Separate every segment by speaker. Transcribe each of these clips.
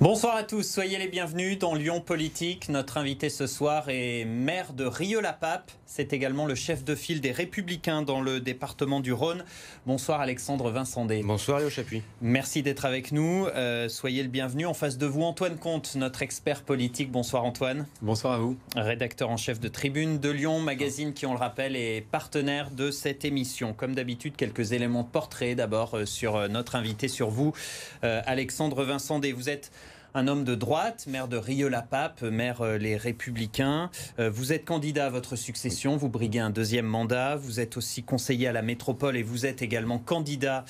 Speaker 1: Bonsoir à tous, soyez les bienvenus dans Lyon Politique. Notre invité ce soir est maire de Rieux-la-Pape. C'est également le chef de file des Républicains dans le département du Rhône. Bonsoir Alexandre Vincendé.
Speaker 2: Bonsoir Léo Chapuis.
Speaker 1: Merci d'être avec nous. Soyez le bienvenu. En face de vous, Antoine Comte, notre expert politique. Bonsoir Antoine.
Speaker 3: Bonsoir à vous.
Speaker 1: Rédacteur en chef de Tribune de Lyon, magazine qui, on le rappelle, est partenaire de cette émission. Comme d'habitude, quelques éléments de portrait d'abord sur notre invité, sur vous, Alexandre Vincendé. Vous êtes un homme de droite, maire de Rieux-la-Pape, maire Les Républicains. Vous êtes candidat à votre succession, vous briguez un deuxième mandat. Vous êtes aussi conseiller à la métropole et vous êtes également candidat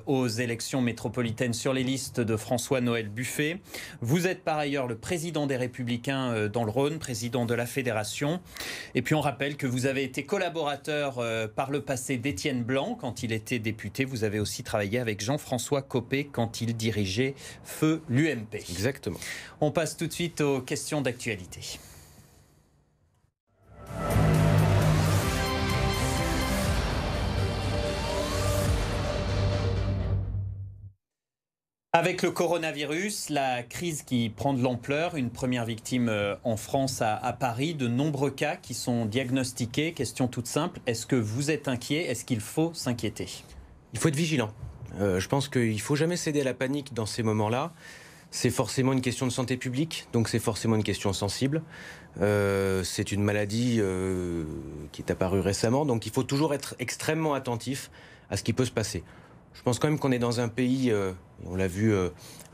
Speaker 1: aux élections métropolitaines sur les listes de François-Noël Buffet. Vous êtes par ailleurs le président des Républicains dans le Rhône, président de la fédération. Et puis on rappelle que vous avez été collaborateur par le passé d'Étienne Blanc quand il était député. Vous avez aussi travaillé avec Jean-François Copé quand il dirigeait Feu l'UMP.
Speaker 2: Exactement.
Speaker 1: On passe tout de suite aux questions d'actualité. Avec le coronavirus, la crise qui prend de l'ampleur, une première victime en France à Paris, de nombreux cas qui sont diagnostiqués. Question toute simple, est-ce que vous êtes inquiet? Est-ce qu'il faut s'inquiéter?
Speaker 2: Il faut être vigilant. Je pense qu'il ne faut jamais céder à la panique dans ces moments-là. C'est forcément une question de santé publique, donc c'est forcément une question sensible. C'est une maladie qui est apparue récemment, donc il faut toujours être extrêmement attentif à ce qui peut se passer. Je pense quand même qu'on est dans un pays, on l'a vu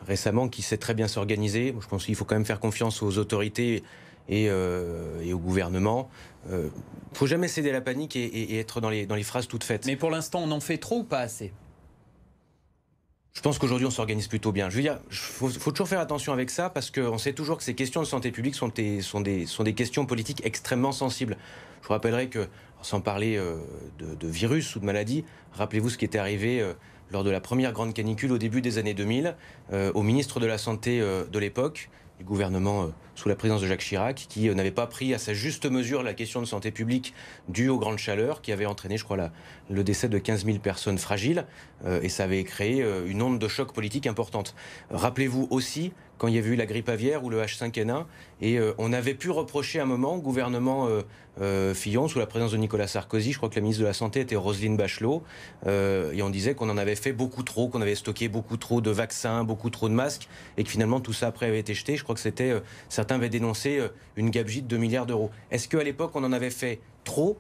Speaker 2: récemment, qui sait très bien s'organiser. Je pense qu'il faut quand même faire confiance aux autorités et au gouvernement. Il ne faut jamais céder à la panique et être dans les phrases toutes faites.
Speaker 1: Mais pour l'instant, on en fait trop ou pas assez?
Speaker 2: Je pense qu'aujourd'hui, on s'organise plutôt bien. Je veux dire, il faut toujours faire attention avec ça, parce qu'on sait toujours que ces questions de santé publique sont des questions politiques extrêmement sensibles. Je vous rappellerai que, sans parler de virus ou de maladie, rappelez-vous ce qui était arrivé lors de la première grande canicule au début des années 2000, au ministre de la Santé de l'époque, du gouvernement sous la présidence de Jacques Chirac, qui n'avait pas pris à sa juste mesure la question de santé publique due aux grandes chaleurs, qui avait entraîné, je crois, le décès de 15 000 personnes fragiles, et ça avait créé une onde de choc politique importante. Rappelez-vous aussi, quand il y avait eu la grippe aviaire ou le H5N1, et on avait pu reprocher un moment au gouvernement Fillon, sous la présidence de Nicolas Sarkozy, je crois que la ministre de la Santé était Roselyne Bachelot, et on disait qu'on en avait fait beaucoup trop, qu'on avait stocké beaucoup trop de vaccins, beaucoup trop de masques, et que finalement tout ça après avait été jeté. Je crois que c'était, certains avaient dénoncé une gabegie de 2 milliards d'euros. Est-ce qu'à l'époque on en avait fait trop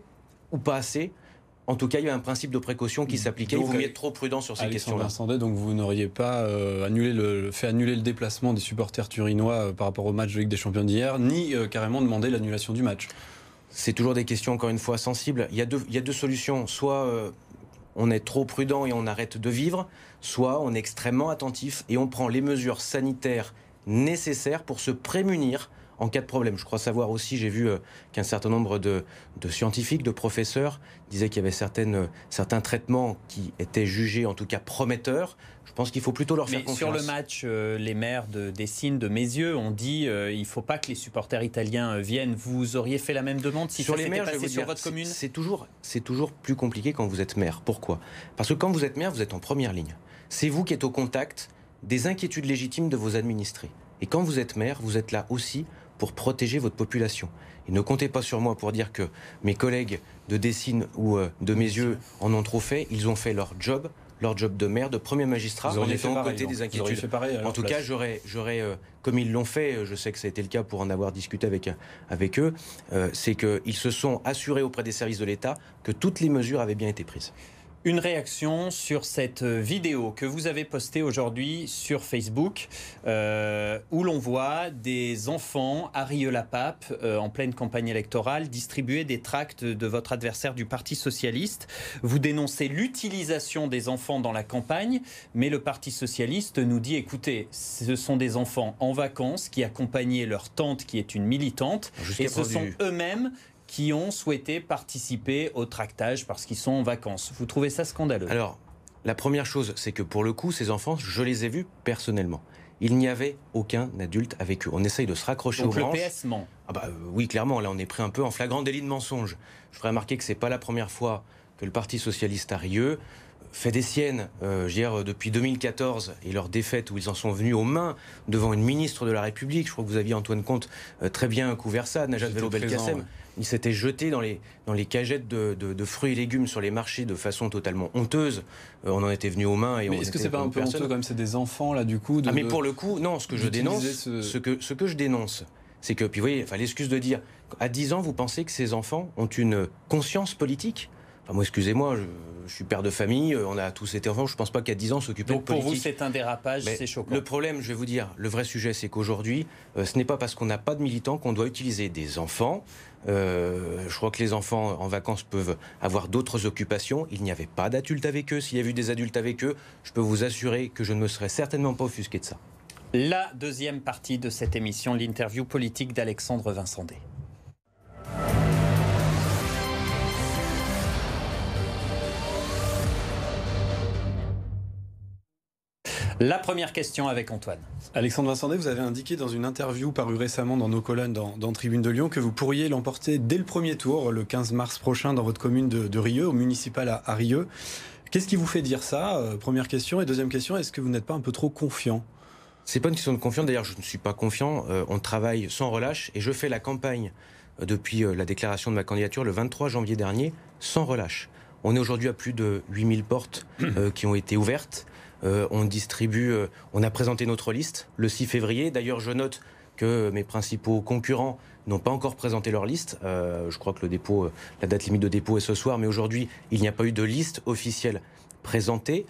Speaker 2: ou pas assez? En tout cas, il y a un principe de précaution qui s'appliquait. Il vaut mieux être trop prudent sur ces questions-là.
Speaker 3: Donc vous n'auriez pas fait annuler le déplacement des supporters turinois par rapport au match de Ligue des Champions d'hier, ni carrément demander l'annulation du match?
Speaker 2: C'est toujours des questions, encore une fois, sensibles. Il y a deux solutions. Soit on est trop prudent et on arrête de vivre, soit on est extrêmement attentif et on prend les mesures sanitaires nécessaires pour se prémunir en cas de problème. Je crois savoir aussi, j'ai vu qu'un certain nombre de scientifiques, de professeurs disaient qu'il y avait certains traitements qui étaient jugés, en tout cas prometteurs. Je pense qu'il faut plutôt leur faire confiance.
Speaker 1: Sur le match, les maires de Dessines, de Mézieux ont dit il ne faut pas que les supporters italiens viennent. Vous auriez fait la même demande si ça s'était passé sur votre commune?
Speaker 2: C'est toujours plus compliqué quand vous êtes maire. Pourquoi? Parce que quand vous êtes maire, vous êtes en première ligne. C'est vous qui êtes au contact des inquiétudes légitimes de vos administrés. Et quand vous êtes maire, vous êtes là aussi pour protéger votre population. Et ne comptez pas sur moi pour dire que mes collègues de Dessines ou de Mézieux en ont trop fait. Ils ont fait leur job de maire, de premier magistrat, en étant aux côtés des inquiétudes. En tout cas, j'aurais, comme ils l'ont fait, je sais que ça a été le cas pour en avoir discuté avec eux, c'est qu'ils se sont assurés auprès des services de l'État que toutes les mesures avaient bien été prises.
Speaker 1: Une réaction sur cette vidéo que vous avez postée aujourd'hui sur Facebook où l'on voit des enfants à Rieux-la-Pape en pleine campagne électorale distribuer des tracts de votre adversaire du Parti Socialiste. Vous dénoncez l'utilisation des enfants dans la campagne, mais le Parti Socialiste nous dit écoutez, ce sont des enfants en vacances qui accompagnaient leur tante qui est une militante et ce sont eux-mêmes qui ont souhaité participer au tractage parce qu'ils sont en vacances. Vous trouvez ça scandaleux?
Speaker 2: Alors, la première chose, c'est que pour le coup, ces enfants, je les ai vus personnellement. Il n'y avait aucun adulte avec eux. On essaye de se raccrocher aux branches.
Speaker 1: Donc le PS ment.
Speaker 2: Oui, clairement, là on est pris un peu en flagrant délit de mensonge. Je ferai remarquer que ce n'est pas la première fois que le Parti Socialiste à Rieux fait des siennes, depuis 2014 et leur défaite où ils en sont venus aux mains devant une ministre de la République. Je crois que vous aviez, Antoine Comte, très bien couvert ça, Najat Vallaud-Belkacem. Ouais. Il s'était jeté dans les cagettes de fruits et légumes sur les marchés de façon totalement honteuse. On en était venu aux mains.
Speaker 3: Mais est-ce que c'est pas un peu honteux quand même? C'est des enfants là du coup
Speaker 2: mais pour le coup, non. Ce que je dénonce, ce que je dénonce, c'est que, puis vous voyez, l'excuse de dire, à 10 ans, vous pensez que ces enfants ont une conscience politique? Enfin, moi, excusez-moi, je suis père de famille, on a tous été enfants, je ne pense pas qu'à 10 ans s'occuper de politique.
Speaker 1: Donc pour vous, c'est un dérapage, c'est choquant.
Speaker 2: Le problème, je vais vous dire, le vrai sujet, c'est qu'aujourd'hui, ce n'est pas parce qu'on n'a pas de militants qu'on doit utiliser des enfants. Je crois que les enfants en vacances peuvent avoir d'autres occupations. Il n'y avait pas d'adultes avec eux. S'il y avait eu des adultes avec eux, je peux vous assurer que je ne me serais certainement pas offusqué de ça.
Speaker 1: La deuxième partie de cette émission, l'interview politique d'Alexandre Vincendé. La première question avec Antoine.
Speaker 3: Alexandre Vincendé, vous avez indiqué dans une interview parue récemment dans nos colonnes dans Tribune de Lyon que vous pourriez l'emporter dès le premier tour, le 15 mars prochain, dans votre commune de Rieux, au municipal à Rieux. Qu'est-ce qui vous fait dire ça? Première question. Et deuxième question, est-ce que vous n'êtes pas un peu trop confiant?
Speaker 2: C'est pas une question de confiance. D'ailleurs, je ne suis pas confiant. On travaille sans relâche et je fais la campagne depuis la déclaration de ma candidature le 23 janvier dernier sans relâche. On est aujourd'hui à plus de 8000 portes qui ont été ouvertes. On distribue, on a présenté notre liste le 6 février. D'ailleurs, je note que mes principaux concurrents n'ont pas encore présenté leur liste. Je crois que la date limite de dépôt est ce soir, mais aujourd'hui, il n'y a pas eu de liste officielle présentée.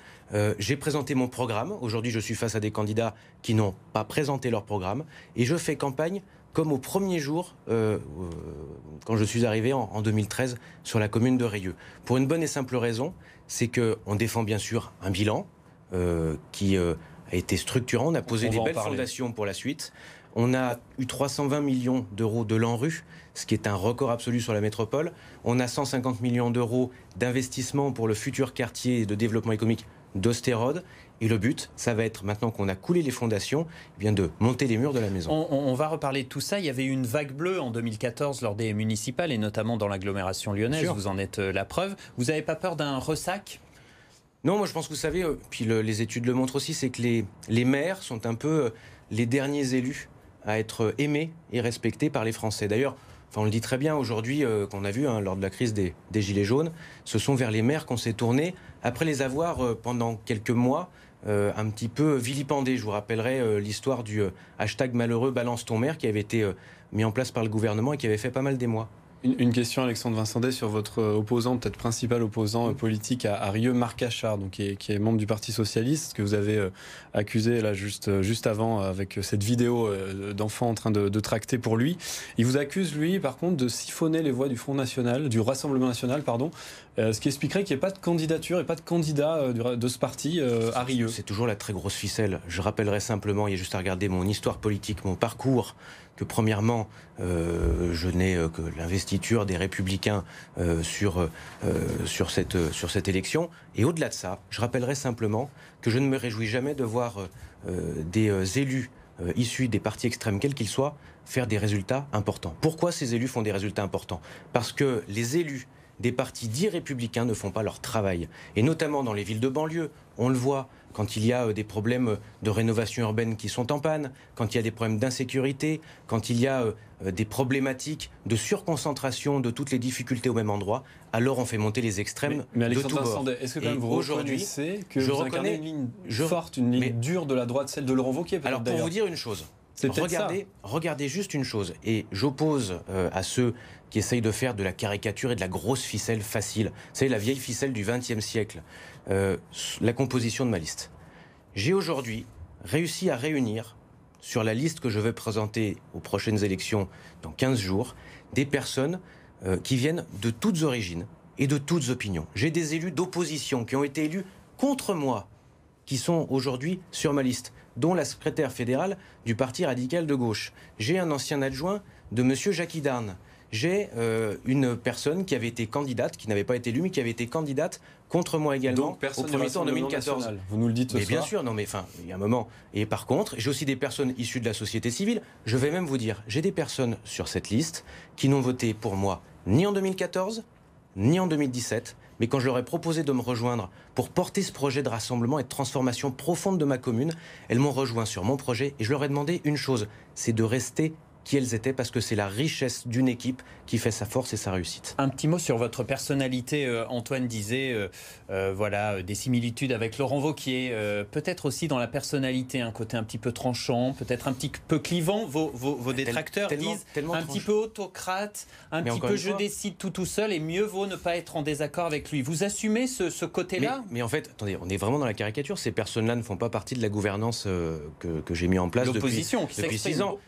Speaker 2: J'ai présenté mon programme. Aujourd'hui, je suis face à des candidats qui n'ont pas présenté leur programme. Et je fais campagne comme au premier jour, quand je suis arrivé en 2013 sur la commune de Rieux. Pour une bonne et simple raison, c'est qu'on défend bien sûr un bilan, qui a été structurant. On a posé des belles fondations pour la suite. On a eu 320 millions d'euros de l'ANRU, ce qui est un record absolu sur la métropole. On a 150 millions d'euros d'investissement pour le futur quartier de développement économique d'Ostérode. Et le but, ça va être, maintenant qu'on a coulé les fondations, bien de monter les murs de la maison.
Speaker 1: On va reparler de tout ça. Il y avait eu une vague bleue en 2014 lors des municipales, et notamment dans l'agglomération lyonnaise. Vous en êtes la preuve. Vous n'avez pas peur d'un ressac ?
Speaker 2: Non, moi je pense que vous savez, puis les études le montrent aussi, c'est que les maires sont un peu les derniers élus à être aimés et respectés par les Français. D'ailleurs, on le dit très bien aujourd'hui, qu'on a vu lors de la crise des Gilets jaunes, ce sont vers les maires qu'on s'est tourné, après les avoir pendant quelques mois un petit peu vilipendés. Je vous rappellerai l'histoire du hashtag malheureux balance ton maire qui avait été mis en place par le gouvernement et qui avait fait pas mal d'émoi.
Speaker 3: Une question, Alexandre Vincendé, sur votre opposant, peut-être principal opposant politique à Rieux, Marc Achard, donc qui est membre du Parti Socialiste, que vous avez accusé là juste avant avec cette vidéo d'enfants en train de tracter pour lui. Il vous accuse, lui, par contre, de siphonner les voix du Front National, du Rassemblement National, pardon, ce qui expliquerait qu'il n'y ait pas de candidature et pas de candidat de ce parti à Rieux.
Speaker 2: C'est toujours la très grosse ficelle. Je rappellerai simplement, il y a juste à regarder mon histoire politique, mon parcours, que premièrement, je n'ai que l'investiture des Républicains sur cette élection. Et au-delà de ça, je rappellerai simplement que je ne me réjouis jamais de voir des élus issus des partis extrêmes, quels qu'ils soient, faire des résultats importants. Pourquoi ces élus font des résultats importants? Parce que les élus des partis dits républicains ne font pas leur travail. Et notamment dans les villes de banlieue, on le voit quand il y a des problèmes de rénovation urbaine qui sont en panne, quand il y a des problèmes d'insécurité, quand il y a des problématiques de surconcentration de toutes les difficultés au même endroit, alors on fait monter les extrêmes de tous bords.
Speaker 3: Est-ce que quand même vous reconnaissez que vous incarnez une ligne forte, une ligne dure de la droite, celle de Laurent Wauquiez?
Speaker 2: Alors pour vous dire une chose, regardez juste une chose, et j'oppose à ceux qui essayent de faire de la caricature et de la grosse ficelle facile. Vous savez, la vieille ficelle du XXe siècle, la composition de ma liste. J'ai aujourd'hui réussi à réunir, sur la liste que je vais présenter aux prochaines élections dans 15 jours, des personnes qui viennent de toutes origines et de toutes opinions. J'ai des élus d'opposition qui ont été élus contre moi, qui sont aujourd'hui sur ma liste, dont la secrétaire fédérale du Parti radical de gauche. J'ai un ancien adjoint de M. Jackie Darn. J'ai une personne qui avait été candidate, qui n'avait pas été élue, mais qui avait été candidate contre moi également au premier tour en 2014.
Speaker 3: Vous nous le dites ce soir.
Speaker 2: Bien sûr, non mais enfin, il y a un moment. Et par contre, j'ai aussi des personnes issues de la société civile. Je vais même vous dire, j'ai des personnes sur cette liste qui n'ont voté pour moi ni en 2014, ni en 2017, Mais quand je leur ai proposé de me rejoindre pour porter ce projet de rassemblement et de transformation profonde de ma commune, elles m'ont rejoint sur mon projet et je leur ai demandé une chose, c'est de rester qui elles étaient, parce que c'est la richesse d'une équipe qui fait sa force et sa réussite.
Speaker 1: Un petit mot sur votre personnalité. Antoine disait des similitudes avec Laurent Wauquiez, peut-être aussi dans la personnalité, un côté un petit peu tranchant, peut-être un petit peu clivant. Vos détracteurs disent un petit peu autocrate, un petit peu je décide tout seul et mieux vaut ne pas être en désaccord avec lui. Vous assumez ce côté-là ?
Speaker 2: mais en fait, attendez, on est vraiment dans la caricature. Ces personnes-là ne font pas partie de la gouvernance que j'ai mis en place depuis 6 ans.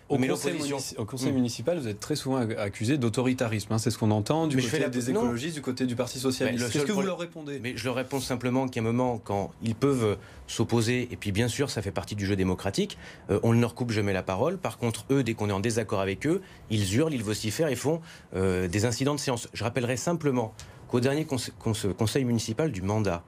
Speaker 3: Au conseil municipal, vous êtes très souvent accusé d'autoritarisme. C'est ce qu'on entend du côté des écologistes, du côté du Parti socialiste. Qu'est-ce que vous leur répondez ?
Speaker 2: Mais je leur réponds simplement qu'à un moment, quand ils peuvent s'opposer, et puis bien sûr, ça fait partie du jeu démocratique, on ne leur coupe jamais la parole. Par contre, eux, dès qu'on est en désaccord avec eux, ils hurlent, ils vocifèrent et font des incidents de séance. Je rappellerai simplement qu'au dernier conseil municipal du mandat,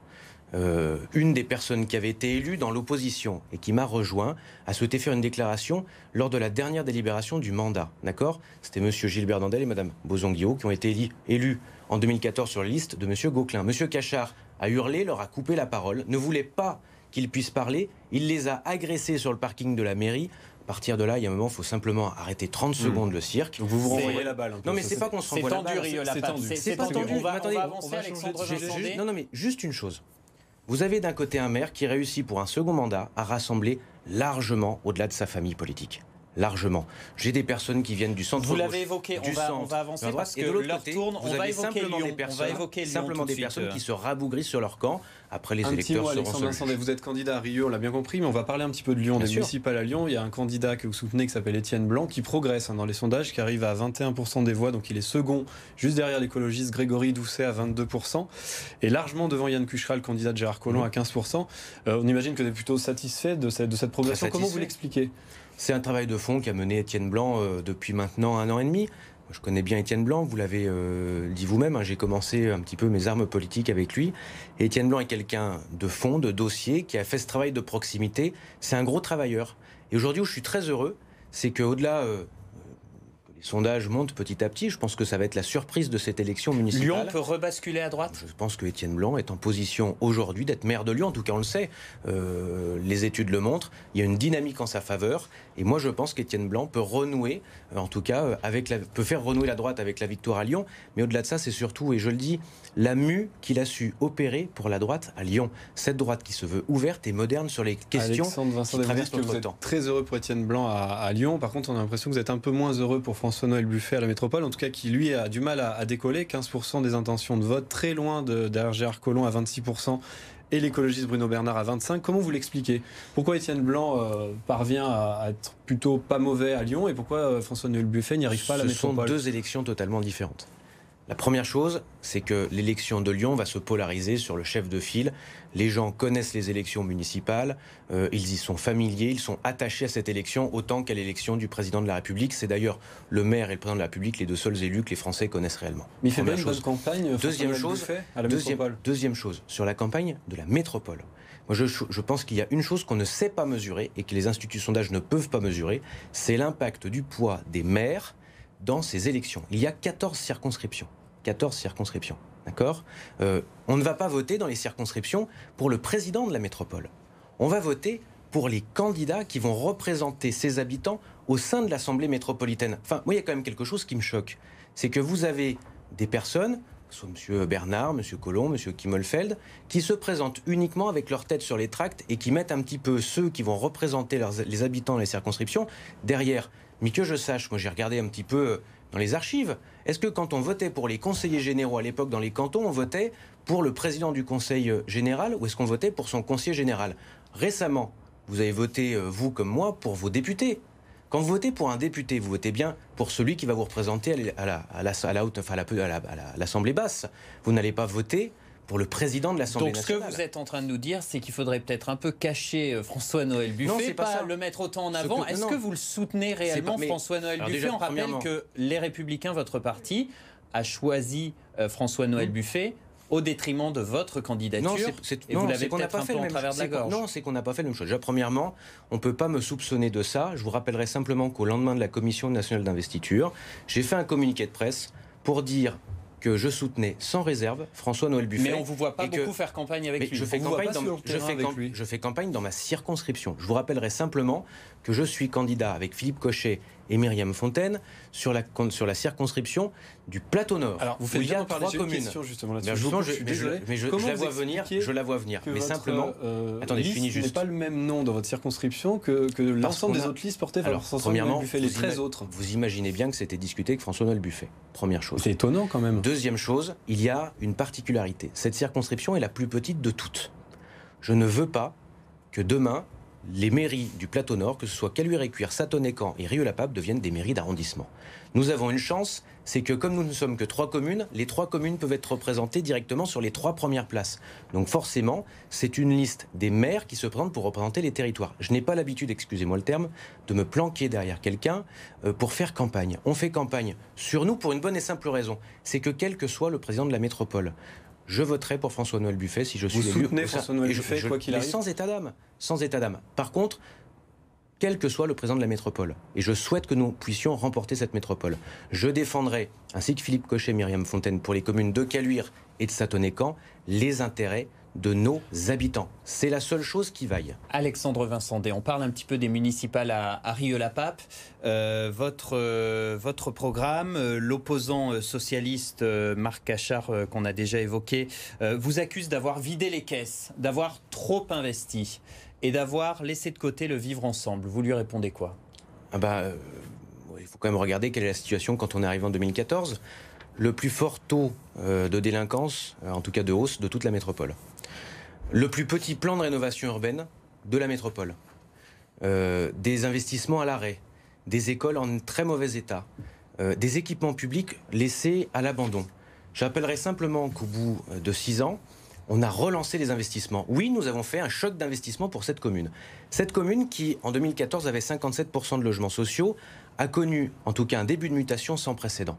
Speaker 2: une des personnes qui avait été élue dans l'opposition et qui m'a rejoint a souhaité faire une déclaration lors de la dernière délibération du mandat. D'accord ? C'était M. Gilbert Dandel et Mme Bozon-Guillot qui ont été élus en 2014 sur la liste de M. Gauquelin. M. Cachard a hurlé, leur a coupé la parole, ne voulait pas qu'ils puissent parler. Il les a agressés sur le parking de la mairie. À partir de là, il y a un moment, il faut simplement arrêter 30 secondes le cirque.
Speaker 3: Donc vous vous renvoyez la balle.
Speaker 2: Non, mais c'est pas qu'on se renvoie la balle.
Speaker 1: C'est pas tendu. On va avancer, Alexandre Vincent-Day.
Speaker 2: Non, mais juste une chose. Vous avez d'un côté un maire qui réussit pour un second mandat à rassembler largement au-delà de sa famille politique. Largement. J'ai des personnes qui viennent du centre.
Speaker 1: Vous l'avez évoqué, on va avancer parce que l'heure tourne. On va évoquer Lyon.
Speaker 2: Simplement des personnes qui se rabougrissent sur leur camp. Après, les électeurs seront
Speaker 3: seuls. Vous êtes candidat à Rio, on l'a bien compris, mais on va parler un petit peu de Lyon, des municipales à Lyon. Il y a un candidat que vous soutenez qui s'appelle Étienne Blanc, qui progresse dans les sondages, qui arrive à 21% des voix, donc il est second, juste derrière l'écologiste Grégory Doucet à 22%, et largement devant Yann Cucherat, le candidat de Gérard Collomb, à 15%. On imagine que vous êtes plutôt satisfait de cette progression. Comment vous l'expliquez ?
Speaker 2: C'est un travail de fond qu'a mené Étienne Blanc depuis maintenant 1 an et demi. Je connais bien Étienne Blanc, vous l'avez dit vous-même, j'ai commencé un petit peu mes armes politiques avec lui. Et Étienne Blanc est quelqu'un de fond, de dossier, qui a fait ce travail de proximité. C'est un gros travailleur. Et aujourd'hui où je suis très heureux, c'est qu'au-delà que les sondages montent petit à petit, je pense que ça va être la surprise de cette élection municipale.
Speaker 1: Lyon peut rebasculer à droite ?
Speaker 2: Je pense que Étienne Blanc est en position aujourd'hui d'être maire de Lyon. En tout cas, on le sait. Les études le montrent. Il y a une dynamique en sa faveur. Et moi, je pense qu'Étienne Blanc peut renouer, en tout cas, peut faire renouer la droite avec la victoire à Lyon. Mais au-delà de ça, c'est surtout, et je le dis, la mue qu'il a su opérer pour la droite à Lyon. Cette droite qui se veut ouverte et moderne sur les questions qui traversent notre temps.
Speaker 3: Très heureux pour Étienne Blanc à Lyon. Par contre, on a l'impression que vous êtes un peu moins heureux pour François-Noël Buffet à la métropole. En tout cas, qui lui a du mal à décoller. 15% des intentions de vote, très loin derrière Gérard Collomb à 26%. Et l'écologiste Bruno Bernard à 25%. Comment vous l'expliquez ? Pourquoi Étienne Blanc parvient à être plutôt pas mauvais à Lyon et pourquoi François-Noël Buffet n'y arrive pas à la métropole ?
Speaker 2: Ce sont deux élections totalement différentes. La première chose, c'est que l'élection de Lyon va se polariser sur le chef de file. Les gens connaissent les élections municipales, ils y sont familiers, ils sont attachés à cette élection autant qu'à l'élection du président de la République. C'est d'ailleurs le maire et le président de la République, les deux seuls élus que les Français connaissent réellement.
Speaker 3: Mais il fait bien une bonne campagne, Buffet, à la métropole.
Speaker 2: Deuxième chose, sur la campagne de la métropole. Moi, je pense qu'il y a une chose qu'on ne sait pas mesurer et que les instituts de sondage ne peuvent pas mesurer, c'est l'impact du poids des maires dans ces élections. Il y a 14 circonscriptions. 14 circonscriptions, d'accord ? On ne va pas voter dans les circonscriptions pour le président de la métropole. On va voter pour les candidats qui vont représenter ces habitants au sein de l'Assemblée métropolitaine. Enfin, moi, il y a quand même quelque chose qui me choque. C'est que vous avez des personnes, soit M. Bernard, M. Collomb, M. Kimmelfeld, qui se présentent uniquement avec leur tête sur les tracts et qui mettent un petit peu ceux qui vont représenter les habitants dans les circonscriptions derrière. Mais que je sache, moi j'ai regardé un petit peu dans les archives, est-ce que quand on votait pour les conseillers généraux à l'époque dans les cantons, on votait pour le président du conseil général ou est-ce qu'on votait pour son conseiller général ? Récemment, vous avez voté, vous comme moi, pour vos députés. Quand vous votez pour un député, vous votez bien pour celui qui va vous représenter à l'Assemblée basse. Vous n'allez pas voter pour le président de l'Assemblée nationale.
Speaker 1: Donc ce que vous êtes en train de nous dire, c'est qu'il faudrait peut-être un peu cacher François-Noël Buffet,
Speaker 2: non, c'est pas
Speaker 1: le mettre autant en avant. Est-ce que vous le soutenez réellement, François-Noël Buffet ? On rappelle que Les Républicains, votre parti, a choisi François-Noël Buffet au détriment de votre candidature. Vous l'avez peut-être un peu en travers de la gorge.
Speaker 2: Non, c'est qu'on n'a pas fait la même chose. Déjà, premièrement, on ne peut pas me soupçonner de ça. Je vous rappellerai simplement qu'au lendemain de la Commission nationale d'investiture, j'ai fait un communiqué de presse pour dire que je soutenais sans réserve François-Noël Buffet.
Speaker 1: Mais on ne vous voit pas beaucoup faire campagne avec lui.
Speaker 2: Je fais campagne dans ma circonscription. Je vous rappellerai simplement que je suis candidat avec Philippe Cochet et Myriam Fontaine sur la circonscription du Plateau Nord.
Speaker 3: Alors, vous faites bien parler d'une question justement là-dessus. Je
Speaker 2: la vois venir. Mais simplement, attendez, je finis juste.
Speaker 3: Ce n'est pas le même nom dans votre circonscription que l'ensemble des autres listes portées par François-Noël Buffet, les 13 autres.
Speaker 2: Vous imaginez bien que c'était discuté avec François-Noël Buffet. Première chose.
Speaker 3: C'est étonnant quand même.
Speaker 2: Deuxième chose, il y a une particularité. Cette circonscription est la plus petite de toutes. Je ne veux pas que demain, les mairies du Plateau Nord, que ce soit Caluire-et-Cuire, Satoné-Camp et Rieux-la-Pape, deviennent des mairies d'arrondissement. Nous avons une chance, c'est que comme nous ne sommes que 3 communes, les 3 communes peuvent être représentées directement sur les 3 premières places. Donc forcément, c'est une liste des maires qui se présentent pour représenter les territoires. Je n'ai pas l'habitude, excusez-moi le terme, de me planquer derrière quelqu'un pour faire campagne. On fait campagne sur nous pour une bonne et simple raison. C'est que quel que soit le président de la métropole, je voterai pour François-Noël Buffet si je suis élu.
Speaker 3: Vous soutenez François-Noël Buffet, quoi qu'il arrive.
Speaker 2: Sans état d'âme. Sans état d'âme. Par contre, quel que soit le président de la métropole, et je souhaite que nous puissions remporter cette métropole, je défendrai, ainsi que Philippe Cochet et Myriam Fontaine, pour les communes de Caluire et de Satoné-Camp, les intérêts de nos habitants. C'est la seule chose qui vaille.
Speaker 1: Alexandre Vincendé, on parle un petit peu des municipales à Rieux-la-Pape. Votre programme, l'opposant socialiste Marc Cachard, qu'on a déjà évoqué, vous accuse d'avoir vidé les caisses, d'avoir trop investi et d'avoir laissé de côté le vivre ensemble. Vous lui répondez quoi ?
Speaker 2: Il faut quand même regarder quelle est la situation quand on est arrivé en 2014. Le plus fort taux de délinquance, en tout cas de hausse, de toute la métropole. Le plus petit plan de rénovation urbaine de la métropole. Des investissements à l'arrêt, des écoles en très mauvais état, des équipements publics laissés à l'abandon. J'appellerai simplement qu'au bout de 6 ans, on a relancé les investissements. Oui, nous avons fait un choc d'investissement pour cette commune. Cette commune qui, en 2014, avait 57% de logements sociaux, a connu en tout cas un début de mutation sans précédent.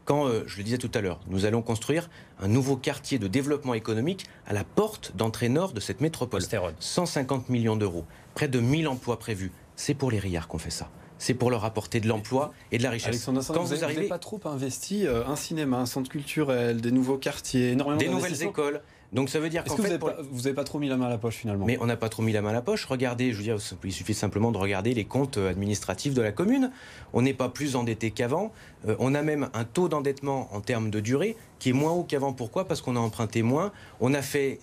Speaker 2: Quand, je le disais tout à l'heure, nous allons construire un nouveau quartier de développement économique à la porte d'entrée nord de cette métropole. 150 millions d'euros, près de 1000 emplois prévus. C'est pour les Riards qu'on fait ça. C'est pour leur apporter de l'emploi et de la richesse.
Speaker 3: Alexandre Vincendé, vous n'avez pas trop investi, un cinéma, un centre culturel, des nouveaux quartiers, énormément
Speaker 2: des nouvelles écoles. Donc ça veut dire qu'en
Speaker 3: fait... Vous n'avez pas trop mis la main à la poche finalement? Mais
Speaker 2: on n'a pas trop mis la main à la poche. Regardez, je veux dire, il suffit simplement de regarder les comptes administratifs de la commune. On n'est pas plus endetté qu'avant. On a même un taux d'endettement en termes de durée qui est moins haut qu'avant. Pourquoi? Parce qu'on a emprunté moins. On a fait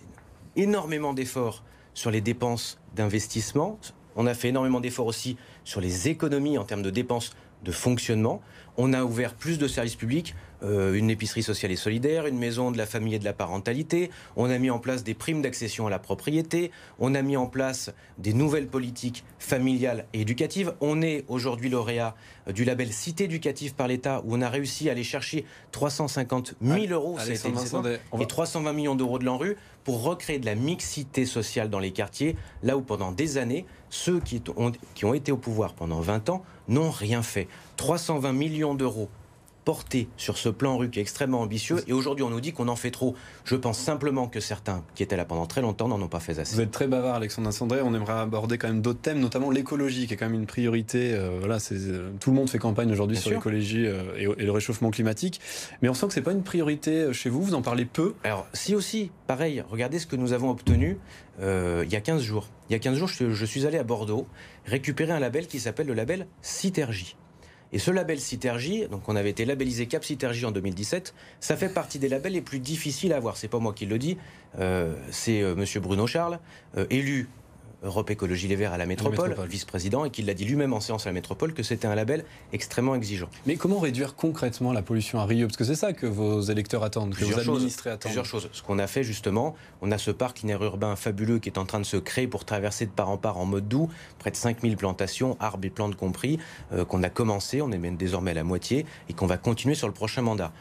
Speaker 2: énormément d'efforts sur les dépenses d'investissement. On a fait énormément d'efforts aussi sur les économies en termes de dépenses de fonctionnement. On a ouvert plus de services publics, une épicerie sociale et solidaire, une maison de la famille et de la parentalité. On a mis en place des primes d'accession à la propriété. On a mis en place des nouvelles politiques familiales et éducatives. On est aujourd'hui lauréat du label Cité éducative par l'État, où on a réussi à aller chercher 350 000 euros, et 320 millions d'euros de l'ANRU pour recréer de la mixité sociale dans les quartiers, là où pendant des années, ceux qui ont été au pouvoir pendant 20 ans n'ont rien fait. 320 millions d'euros portés sur ce plan RU qui est extrêmement ambitieux, et aujourd'hui on nous dit qu'on en fait trop. Je pense simplement que certains qui étaient là pendant très longtemps n'en ont pas fait assez.
Speaker 3: Vous êtes très bavard, Alexandre Vincendé. On aimerait aborder quand même d'autres thèmes, notamment l'écologie, qui est quand même une priorité. Tout le monde fait campagne aujourd'hui sur l'écologie et le réchauffement climatique, mais on sent que c'est pas une priorité chez vous. Vous en parlez peu.
Speaker 2: Alors si aussi, pareil, regardez ce que nous avons obtenu il y a 15 jours. Il y a 15 jours, je suis allé à Bordeaux récupérer un label qui s'appelle le label Citergie. Et ce label Citergie, donc on avait été labellisé Cap Citergie en 2017, ça fait partie des labels les plus difficiles à avoir. C'est pas moi qui le dis, c'est monsieur Bruno Charles, élu Europe Écologie Les Verts à la métropole, vice-président, et qui l'a dit lui-même en séance à la métropole que c'était un label extrêmement exigeant.
Speaker 3: Mais comment réduire concrètement la pollution à Rieux? Parce que c'est ça que vos électeurs attendent, que vos administrés attendent.
Speaker 2: Plusieurs choses. Ce qu'on a fait justement, on a ce parc linéaire urbain fabuleux qui est en train de se créer pour traverser de part en part en mode doux, près de 5000 plantations, arbres et plantes compris, qu'on a commencé, on est même désormais à la moitié, et qu'on va continuer sur le prochain mandat.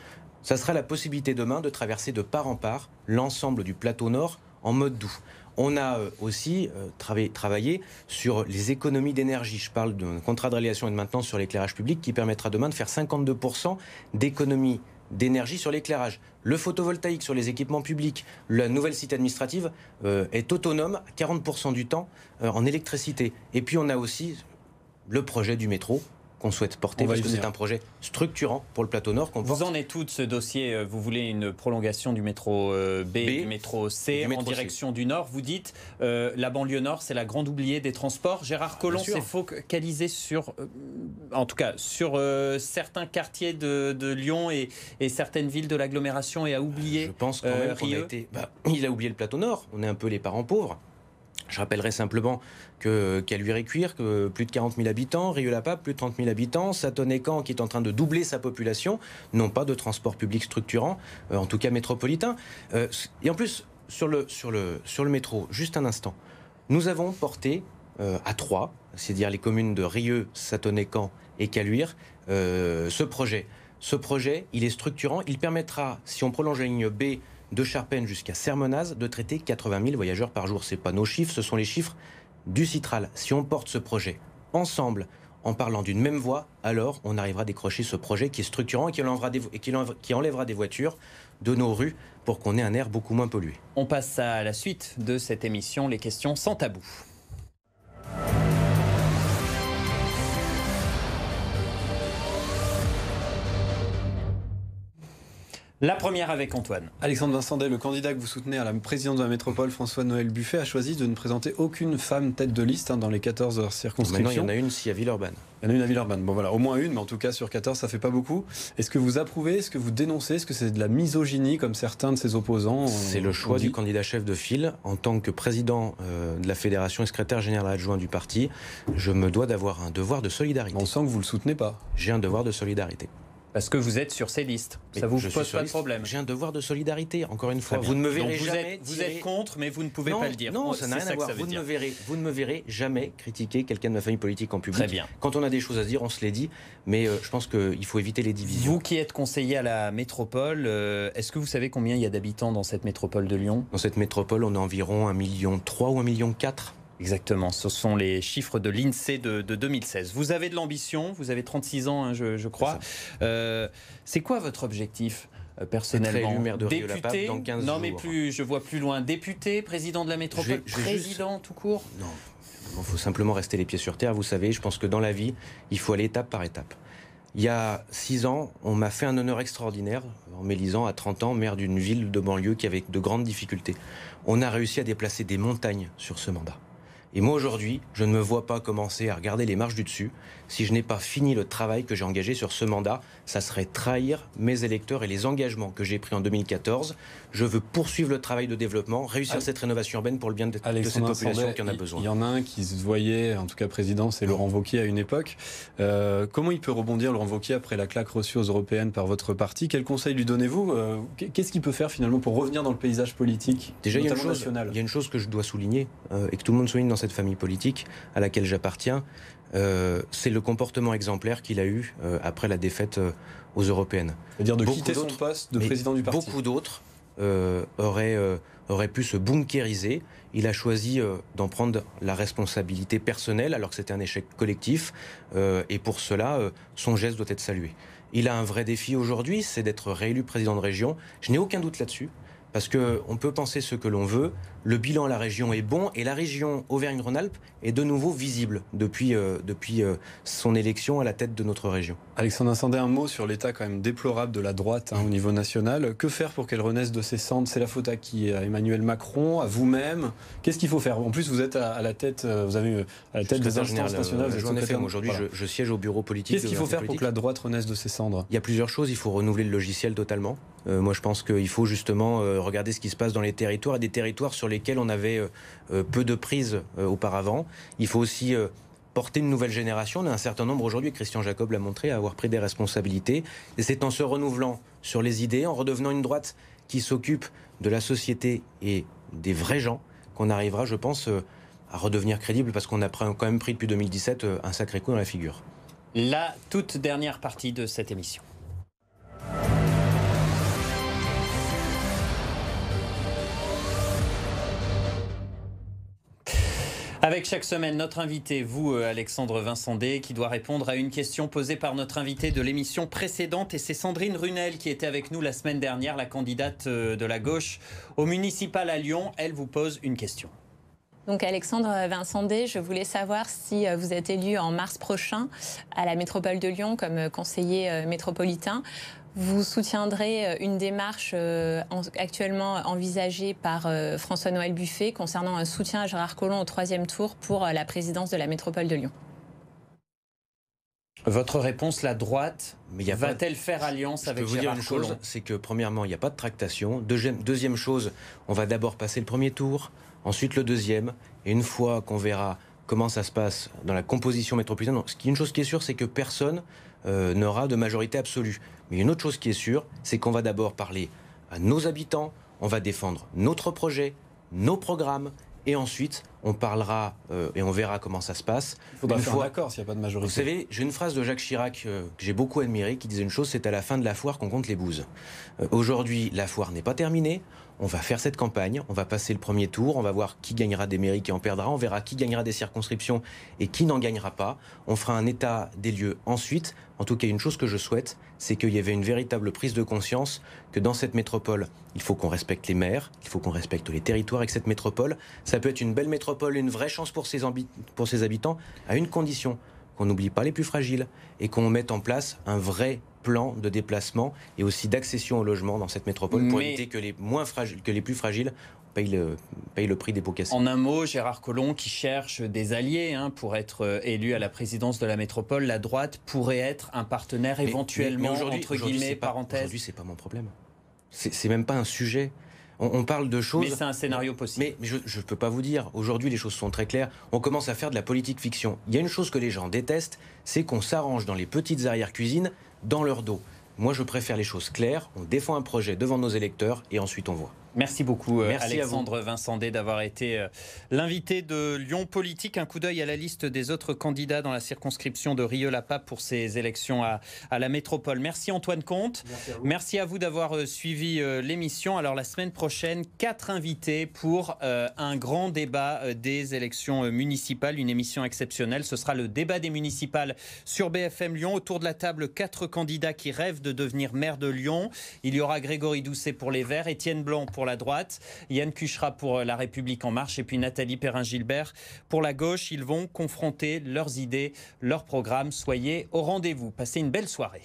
Speaker 2: Ça sera la possibilité demain de traverser de part en part l'ensemble du plateau nord en mode doux. On a aussi travaillé sur les économies d'énergie. Je parle d'un contrat de réalisation et de maintenance sur l'éclairage public qui permettra demain de faire 52% d'économies d'énergie sur l'éclairage. Le photovoltaïque sur les équipements publics, la nouvelle cité administrative est autonome 40% du temps en électricité. Et puis on a aussi le projet du métro qu'on souhaite porter, parce que c'est un projet structurant pour le plateau Nord.
Speaker 1: Vous en êtes où de ce dossier? Vous voulez une prolongation du métro B, du métro C en direction du Nord. Vous dites la banlieue Nord, c'est la grande oubliée des transports. Gérard Collomb s'est focalisé sur, en tout cas, sur certains quartiers de Lyon et certaines villes de l'agglomération et a oublié
Speaker 2: Je pense quand même qu'on a été... il a oublié le plateau Nord. On est un peu les parents pauvres. Je rappellerai simplement que Caluire-et-Cuire, plus de 40 000 habitants, Rieux-la-Pape, plus de 30 000 habitants, Satonnet-Camp, qui est en train de doubler sa population, n'ont pas de transport public structurant, en tout cas métropolitain. Et en plus, sur le métro, juste un instant, nous avons porté à 3, c'est-à-dire les communes de Rieux, Satonnet-Camp et Caluire, ce projet. Ce projet, il est structurant, il permettra, si on prolonge la ligne B, de Charpennes jusqu'à Sermonaz, de traiter 80 000 voyageurs par jour. Ce n'est pas nos chiffres, ce sont les chiffres du Citral. Si on porte ce projet ensemble, en parlant d'une même voix, alors on arrivera à décrocher ce projet qui est structurant et qui enlèvera des voitures de nos rues pour qu'on ait un air beaucoup moins pollué.
Speaker 1: On passe à la suite de cette émission, les questions sans tabou. La première avec Antoine.
Speaker 3: Alexandre Vincendet, le candidat que vous soutenez à la présidence de la métropole, François-Noël Buffet, a choisi de ne présenter aucune femme tête de liste dans les 14 circonscriptions.
Speaker 2: Maintenant, il y en a une ici à Villeurbanne.
Speaker 3: Il y en a une à Villeurbanne. Bon voilà, au moins une, mais en tout cas sur 14, ça fait pas beaucoup. Est-ce que vous approuvez, est-ce que vous dénoncez, est-ce que c'est de la misogynie comme certains de ses opposants
Speaker 2: C'est le choix du candidat chef de file. En tant que président de la fédération et secrétaire général adjoint du parti, je me dois d'avoir un devoir de solidarité.
Speaker 3: On sent que vous le soutenez pas.
Speaker 2: J'ai un devoir de solidarité.
Speaker 1: Parce que vous êtes sur ces listes. Ça vous pose pas de problème.
Speaker 2: J'ai un devoir de solidarité, encore une fois. Vous ne me verrez jamais.
Speaker 1: Vous êtes contre, mais vous ne pouvez pas le dire.
Speaker 2: Non, ça n'a rien à voir. Vous ne me verrez jamais critiquer quelqu'un de ma famille politique en public.
Speaker 1: Très bien.
Speaker 2: Quand on a des choses à se dire, on se les dit. Mais je pense qu'il faut éviter les divisions.
Speaker 1: Vous qui êtes conseiller à la métropole, est-ce que vous savez combien il y a d'habitants dans cette métropole de Lyon?
Speaker 2: Dans cette métropole, on a environ 1,3 million ou 1,4 million.
Speaker 1: Exactement, ce sont les chiffres de l'INSEE de 2016. Vous avez de l'ambition, vous avez 36 ans, hein, je crois. C'est quoi votre objectif personnellement?
Speaker 2: Maire de Rieux-la-Pape dans 15 jours.
Speaker 1: Non mais je vois plus loin. Député, président de la métropole, président tout court?
Speaker 2: Non, il faut simplement rester les pieds sur terre. Vous savez, je pense que dans la vie, il faut aller étape par étape. Il y a 6 ans, on m'a fait un honneur extraordinaire en m'élisant à 30 ans maire d'une ville de banlieue qui avait de grandes difficultés. On a réussi à déplacer des montagnes sur ce mandat. Et moi aujourd'hui, je ne me vois pas commencer à regarder les marches du dessus. Si je n'ai pas fini le travail que j'ai engagé sur ce mandat, ça serait trahir mes électeurs et les engagements que j'ai pris en 2014. Je veux poursuivre le travail de développement, réussir cette rénovation urbaine pour le bien de cette population qui en a besoin.
Speaker 3: Il y en a un qui se voyait, en tout cas président, c'est Laurent Wauquiez à une époque. Comment il peut rebondir, Laurent Wauquiez, après la claque reçue aux européennes par votre parti? Quel conseil lui donnez-vous? Qu'est-ce qu'il peut faire finalement pour revenir dans le paysage politique?
Speaker 2: Déjà, il y a une chose que je dois souligner, et que tout le monde souligne dans cette famille politique à laquelle j'appartiens, c'est le comportement exemplaire qu'il a eu après la défaite aux européennes.
Speaker 3: C'est-à-dire de quitter son poste de président du parti.
Speaker 2: Beaucoup d'autres auraient pu se bunkériser. Il a choisi d'en prendre la responsabilité personnelle alors que c'était un échec collectif. Et pour cela, son geste doit être salué. Il a un vrai défi aujourd'hui, c'est d'être réélu président de région. Je n'ai aucun doute là-dessus. Parce qu'on peut penser ce que l'on veut, le bilan à la région est bon et la région Auvergne-Rhône-Alpes est de nouveau visible depuis son élection à la tête de notre région.
Speaker 3: Alexandre Vincendet, un mot sur l'état quand même déplorable de la droite au niveau national. Que faire pour qu'elle renaisse de ses cendres? C'est la faute à qui? À Emmanuel Macron? À vous-même? Qu'est-ce qu'il faut faire? En plus, vous êtes à la tête, vous avez à la tête des instances nationales.
Speaker 2: Aujourd'hui, je siège au bureau politique.
Speaker 3: Qu'est-ce qu'il faut faire pour que la droite renaisse de ses cendres?
Speaker 2: Il y a plusieurs choses. Il faut renouveler le logiciel totalement. Moi, je pense qu'il faut justement regarder ce qui se passe dans les territoires et des territoires sur lesquels on avait peu de prise auparavant. Il faut aussi porter une nouvelle génération. On a un certain nombre aujourd'hui, Christian Jacob l'a montré, à avoir pris des responsabilités. Et c'est en se renouvelant sur les idées, en redevenant une droite qui s'occupe de la société et des vrais gens, qu'on arrivera, je pense, à redevenir crédible, parce qu'on a quand même pris depuis 2017 un sacré coup dans la figure.
Speaker 1: La toute dernière partie de cette émission. Avec chaque semaine, notre invité, vous, Alexandre Vincendet, qui doit répondre à une question posée par notre invité de l'émission précédente. Et c'est Sandrine Runel qui était avec nous la semaine dernière, la candidate de la gauche au municipal à Lyon. Elle vous pose une question.
Speaker 4: Donc Alexandre Vincendé, je voulais savoir si vous êtes élu en mars prochain à la métropole de Lyon comme conseiller métropolitain. Vous soutiendrez une démarche actuellement envisagée par François-Noël Buffet concernant un soutien à Gérard Collomb au 3e tour pour la présidence de la métropole de Lyon.
Speaker 1: Votre réponse, la droite, va-t-elle faire alliance avec Gérard Collomb ?
Speaker 2: Je peux vous dire une chose, c'est que premièrement, il n'y a pas de tractation. Deuxième chose, on va d'abord passer le premier tour, ensuite le deuxième, et une fois qu'on verra comment ça se passe dans la composition métropolitaine, une chose qui est sûre, c'est que personne n'aura de majorité absolue. Mais une autre chose qui est sûre, c'est qu'on va d'abord parler à nos habitants, on va défendre notre projet, nos programmes, et ensuite, on parlera et on verra comment ça se passe.
Speaker 3: Il faudra faire un accord s'il n'y a pas de majorité.
Speaker 2: Vous savez, j'ai une phrase de Jacques Chirac que j'ai beaucoup admirée qui disait une chose, c'est à la fin de la foire qu'on compte les bouses. Aujourd'hui, la foire n'est pas terminée. On va faire cette campagne, on va passer le premier tour, on va voir qui gagnera des mairies, qui en perdra, on verra qui gagnera des circonscriptions et qui n'en gagnera pas. On fera un état des lieux ensuite. En tout cas, une chose que je souhaite, c'est qu'il y avait une véritable prise de conscience que dans cette métropole, il faut qu'on respecte les maires, il faut qu'on respecte les territoires et que cette métropole, ça peut être une belle métropole, une vraie chance pour ses habitants, à une condition, qu'on n'oublie pas les plus fragiles et qu'on mette en place un vrai plan de déplacement et aussi d'accession au logement dans cette métropole pour éviter que les plus fragiles payent le prix des pots cassés.
Speaker 1: En un mot, Gérard Collomb qui cherche des alliés pour être élu à la présidence de la métropole, la droite pourrait être un partenaire éventuellement, entre guillemets, parenthèse.
Speaker 2: Aujourd'hui, c'est pas mon problème. C'est même pas un sujet. On parle de choses...
Speaker 1: Mais c'est un scénario possible.
Speaker 2: Mais je ne peux pas vous dire. Aujourd'hui, les choses sont très claires. On commence à faire de la politique fiction. Il y a une chose que les gens détestent, c'est qu'on s'arrange dans les petites arrière-cuisines, dans leur dos. Moi, je préfère les choses claires. On défend un projet devant nos électeurs et ensuite on voit.
Speaker 1: Merci beaucoup, Alexandre Vincendé, d'avoir été l'invité de Lyon Politique. Un coup d'œil à la liste des autres candidats dans la circonscription de Rieux-la-Pape pour ces élections à la métropole. Merci Antoine Comte. Merci à vous d'avoir suivi l'émission. Alors la semaine prochaine, 4 invités pour un grand débat des élections municipales, une émission exceptionnelle. Ce sera le débat des municipales sur BFM Lyon. Autour de la table, 4 candidats qui rêvent de devenir maire de Lyon. Il y aura Grégory Doucet pour les Verts, Étienne Blanc pour la droite, Yann Cucherat pour La République En Marche et puis Nathalie Perrin-Gilbert pour la gauche. Ils vont confronter leurs idées, leurs programmes. Soyez au rendez-vous. Passez une belle soirée.